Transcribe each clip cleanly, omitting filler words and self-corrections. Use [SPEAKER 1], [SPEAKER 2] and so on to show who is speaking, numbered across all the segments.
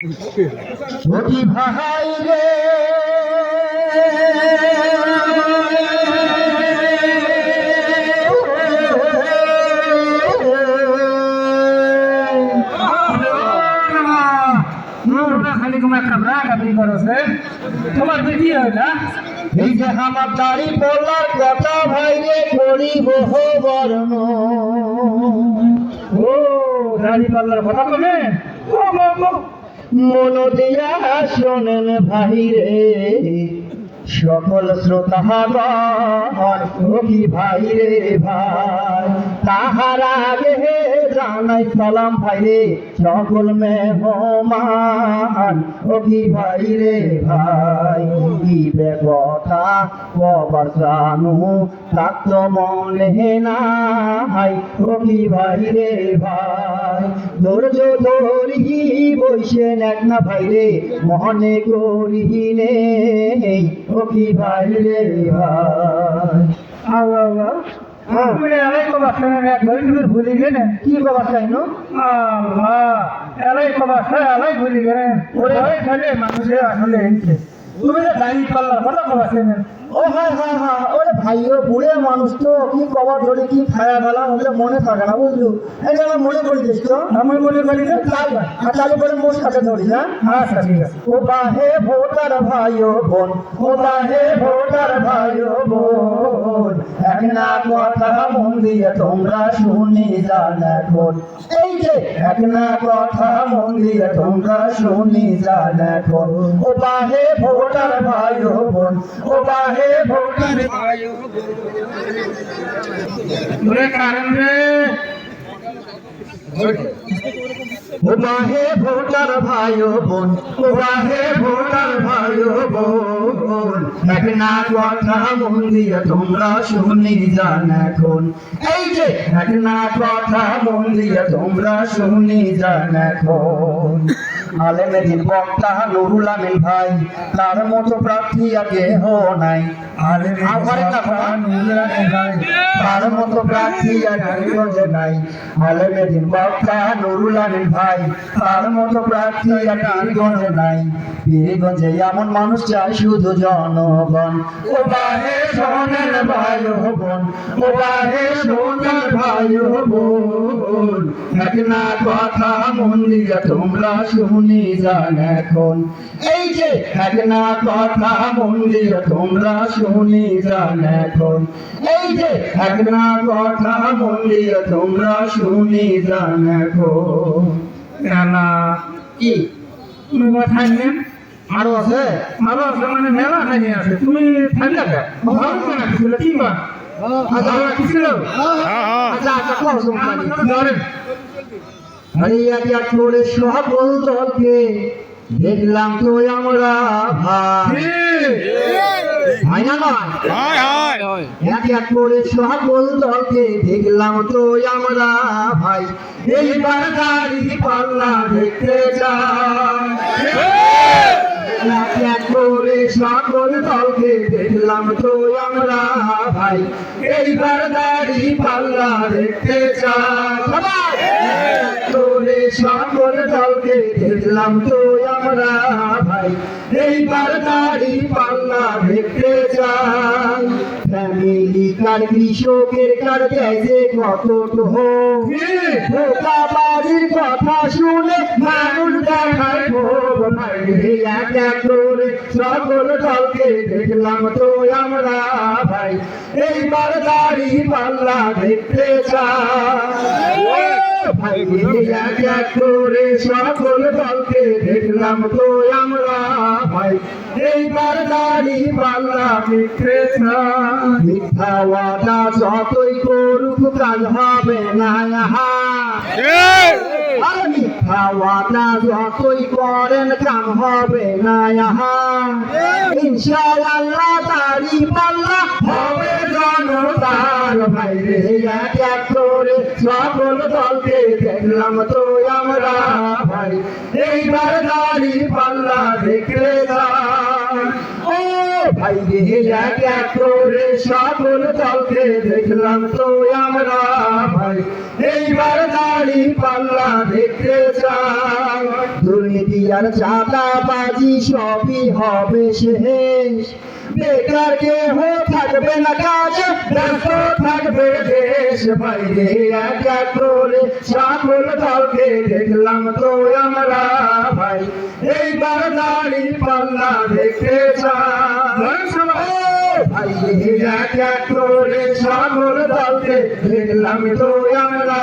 [SPEAKER 1] সখী ভাই রে
[SPEAKER 2] খালি তোমার কামরা কাপড়ি করছে তোমার বেটি হয় না
[SPEAKER 1] এই যে আমার দাড়ি পড়লার কথা ভাই রে করিব বর্ণ
[SPEAKER 2] ও রানী পাল্লার কথা বলে
[SPEAKER 1] মন দিয়া শোনেন ভাই রে সকল শ্রোতাগণ সখী ভাই রে ভাই তাহার আগে জানাই সালাম ভাই রে সকল মেহমান সখী ভাই রে ভাই দিবে কথা কবার জানু থাকত মনে নাই সখী ভাই রে ভাই ধৈর্য ধরি বইসেন এক না ভাই রে মনে করিলে সখী ভাই রে ভাই
[SPEAKER 2] তুমি এলাই কবা এক ধরে তুমি ভুলি গেলে
[SPEAKER 1] কি বাবা চাইনো
[SPEAKER 2] আল্লাহ এলাই কবা এলাই ভুলি গেলে ওরে খালি মানুষের আসলে এনছে তুমি যে দাড়ি পাল্লার কথা কবা
[SPEAKER 1] ও হ্যাঁ হ্যাঁ হ্যাঁ ওরে ভাইও বুড়ে মানুষ তো কি কবার ধরে কি খায়া গেলাম ওগুলো মনে থাকে না বুঝলু এটা আমার মনে করি দিস তো
[SPEAKER 2] আমি মনে করি যে
[SPEAKER 1] চালু করে মোর সাথে ধরি না
[SPEAKER 2] আচ্ছা ঠিক আছে
[SPEAKER 1] ও বাহে ভোটার ভাইও বোন ও বাহে ভোটার ভাইও বোন এক না কথা মন দিয়ে তোমরা শুনি যান এখন এই যে এক না কথা মন দিয়ে তোমরা শুনি যান এখন ও বাহে ভোটার ভাইও বোন ও বাহে ভোটার ভাইও
[SPEAKER 2] ওরে কারণ রে
[SPEAKER 1] ও বাহে ভোটার ভাইও বোন ও বাহে ভোটার ভাইও বোন এক না কথা মন দিয়ে তোমরা শুনি যান এখন এই যে এক না কথা মন দিয়ে তোমরা শুনি যান এখন আলেমের দিন বক্তা নুরুল আমিন ভাই তার মতো প্রার্থী আগে নাই তার মতো প্রার্থী আগে নাই আলেমের দিন বক্তা নুরুল আমিন ভাই তার মতো প্রার্থী আগে নাই বীরগঞ্জে এমন মানুষ চাই শুধু জনগণ ও বাহে সোনার ভাই বোন ও বাহে সোনার ভাই বোন এক না কথা মন দিয়ে তোমরা শুনি যান এখন এই যে এক না কথা মন দিয়ে তোমরা শুনি যান এখন এই যে এক না কথা মন দিয়ে তোমরা শুনি যান এখন
[SPEAKER 2] না
[SPEAKER 1] কি
[SPEAKER 2] তুমি থাকলেন
[SPEAKER 1] আরো আছে
[SPEAKER 2] আরো আছে মানে মেলা খাই আছে তুমি থাকলে ভালো না ছিল কি বা
[SPEAKER 1] আচ্ছা
[SPEAKER 2] কি ছিল
[SPEAKER 1] আচ্ছা আচ্ছা কও তোমরা
[SPEAKER 2] ধরেন
[SPEAKER 1] আরে এক এক করে সকল দলকে দেখলাম তো আমরা ভাই ভাই না নয় এক এক করে সকল দলকে দেখলাম তো আমরা ভাই এইবার গাড়ি পাল্লা দেখতে যাই এক এক করে সকল দলকে দেখলাম তো আমরা ভাই এইবার গাড়ি পাল্লা দেখতে চাই তোরে সকল দলকে দেখলাম তো আমরা ভাই এইবার গাড়ি পাল্লা দেখতে চাই ফ্যামিলি কার কৃষকের কার দেয় কত ঢোকা বাড়ির কথা শুনে মানুষ দেখায় এক এক করে সকল দলকে দেখলাম তো আমরা ভাই এইবার গাড়ি পাল্লা দেখতে চাই এক এক করে সকল দলকে দেখলাম তো আমরা ভাই এইবার গাড়ি পাল্লা দেখতে চাই মিথ্যা ওয়াদা যতই করুক কাজ হবে না আর মিথ্যা ওয়াদা যতই করেন কাম হবে না ইনশাআল্লাহ দাড়ি পাল্লা হবে জনতার ভাই রে এক এক করে সকল দলকে দেখলাম তো আমরা ভাই এইবার দাড়ি পাল্লা দেখতে যাই ও ভাই ভাই রে এক এক করে সকল দলকে দেখলাম তো আমরা ভাই এইবার দাড়ি পাল্লা দেখতে চাই দুর্নীতি আর চাঁদাবাজি সবই হবে শেষ বেকার কেহ থাকবে না কাজে ব্যস্ত থাকবে দেশ বাইরে এক এক করে সকল দলকে দেখলাম তো আমরা ভাই এইবার দাড়ি পাল্লা দেখতে চাই ভাই এক এক করে সকল দলকে দেখলাম তো আমরা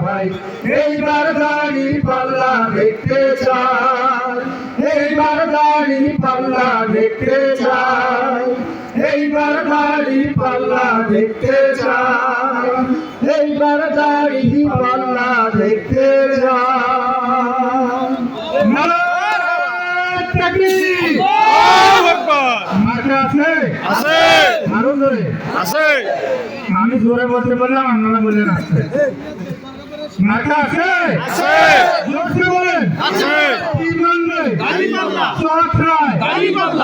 [SPEAKER 1] ভাই এইবার দাড়ি পাল্লা দেখতে চাই এইবার দাড়ি পাল্লা দেখতে চাই এইবার দাড়ি পাল্লা দেখতে চাই এইবার দাড়ি পাল্লা দেখতে চাই নারায়ণ তাকবীর
[SPEAKER 3] আল্লাহু আকবার
[SPEAKER 1] মার্কা আছে
[SPEAKER 3] আছে
[SPEAKER 1] আরো জোরে
[SPEAKER 3] আছে
[SPEAKER 1] আমি জোরে বলতে বললাম আপনারা বললেন আসছে মার্কা আছে
[SPEAKER 3] আছে
[SPEAKER 1] জোরে বলেন
[SPEAKER 3] আছে
[SPEAKER 1] কি বলবে
[SPEAKER 3] দাড়ি পাল্লা
[SPEAKER 1] চট্রায়
[SPEAKER 3] দাড়ি পাল্লা